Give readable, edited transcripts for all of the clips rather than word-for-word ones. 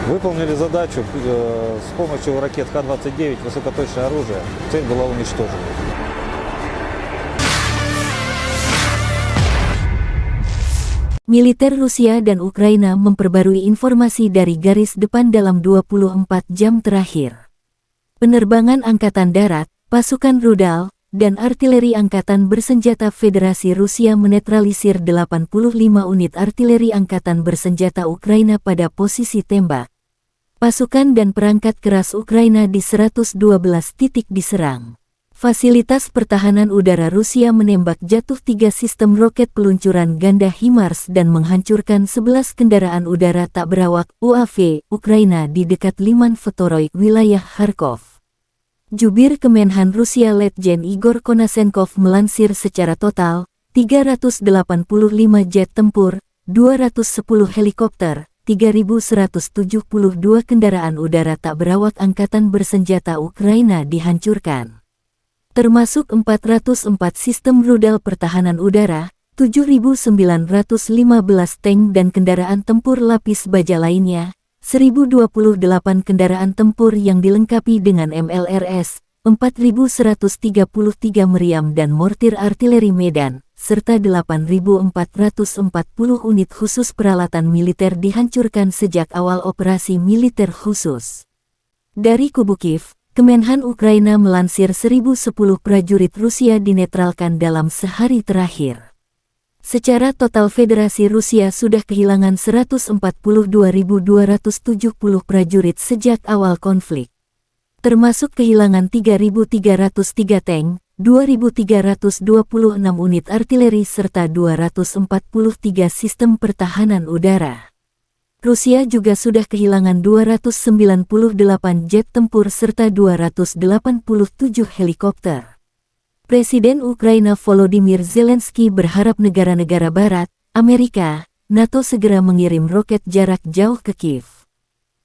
Выполнили задачу с помощью ракет Х-29, высокоточное оружие. Цель была уничтожена. Militer Rusia dan Ukraina memperbarui informasi dari garis depan dalam 24 jam terakhir. Penerbangan Angkatan Darat, pasukan rudal, dan artileri Angkatan Bersenjata Federasi Rusia menetralisir 85 unit artileri Angkatan Bersenjata Ukraina pada posisi tembak. Pasukan dan perangkat keras Ukraina di 112 titik diserang. Fasilitas pertahanan udara Rusia menembak jatuh 3 sistem roket peluncuran ganda HIMARS dan menghancurkan 11 kendaraan udara tak berawak UAV Ukraina di dekat Liman Vetoroy, wilayah Kharkov. Jubir Kemenhan Rusia Letjen Igor Konasenkov melansir secara total 385 jet tempur, 210 helikopter, 3.172 kendaraan udara tak berawak Angkatan Bersenjata Ukraina dihancurkan. Termasuk 404 sistem rudal pertahanan udara, 7.915 tank dan kendaraan tempur lapis baja lainnya, 1.028 kendaraan tempur yang dilengkapi dengan MLRS, 4.133 meriam dan mortir artileri Medan, serta 8.440 unit khusus peralatan militer dihancurkan sejak awal operasi militer khusus. Dari kubu Kiev, Kemenhan Ukraina melansir 1.010 prajurit Rusia dinetralkan dalam sehari terakhir. Secara total Federasi Rusia sudah kehilangan 142.270 prajurit sejak awal konflik. Termasuk kehilangan 3.303 tank, 2.326 unit artileri serta 243 sistem pertahanan udara. Rusia juga sudah kehilangan 298 jet tempur serta 287 helikopter. Presiden Ukraina Volodymyr Zelensky berharap negara-negara Barat, Amerika, NATO segera mengirim roket jarak jauh ke Kiev.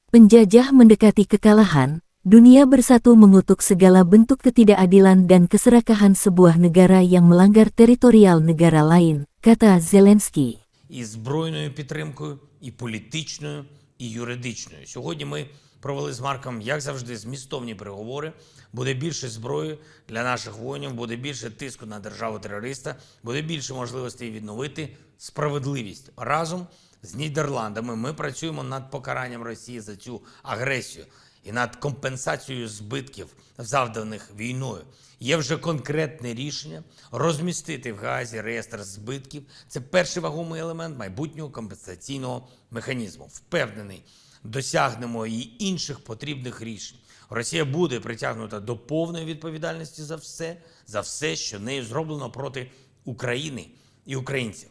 Penjajah mendekati kekalahan, dunia bersatu mengutuk segala bentuk ketidakadilan dan keserakahan sebuah negara yang melanggar teritorial negara lain, kata Zelensky. І збройною підтримкою, і політичною, і юридичною. Сьогодні ми провели з Марком, як завжди, змістовні переговори. Буде більше зброї для наших воїнів, буде більше тиску на державу-терориста, буде більше можливостей відновити справедливість. Разом з Нідерландами ми працюємо над покаранням Росії за цю агресію і над компенсацією збитків, завданих війною. Є вже конкретне рішення розмістити в Гаазі реєстр збитків. Це перший вагомий елемент майбутнього компенсаційного механізму. Впевнений, досягнемо і інших потрібних рішень. Росія буде притягнута до повної відповідальності за все, що нею зроблено проти України і українців.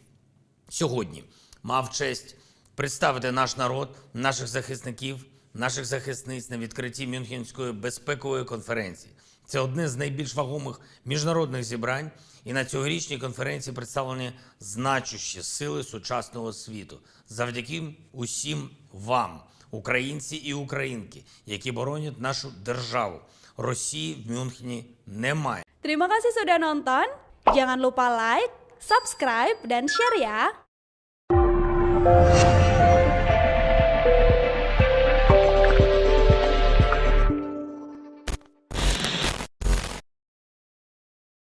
Сьогодні мав честь представити наш народ, наших захисників, наших захисниць на відкритті Мюнхенської безпекової конференції. Це одне з найбільш вагомих міжнародних зібрань, і на цьогорічній конференції представлені значущі сили сучасного світу. Завдяки усім вам, українці і українки, які боронять нашу державу. Росії в Мюнхені немає. Terima kasih sudah nonton. Jangan lupa like, subscribe, dan share ya.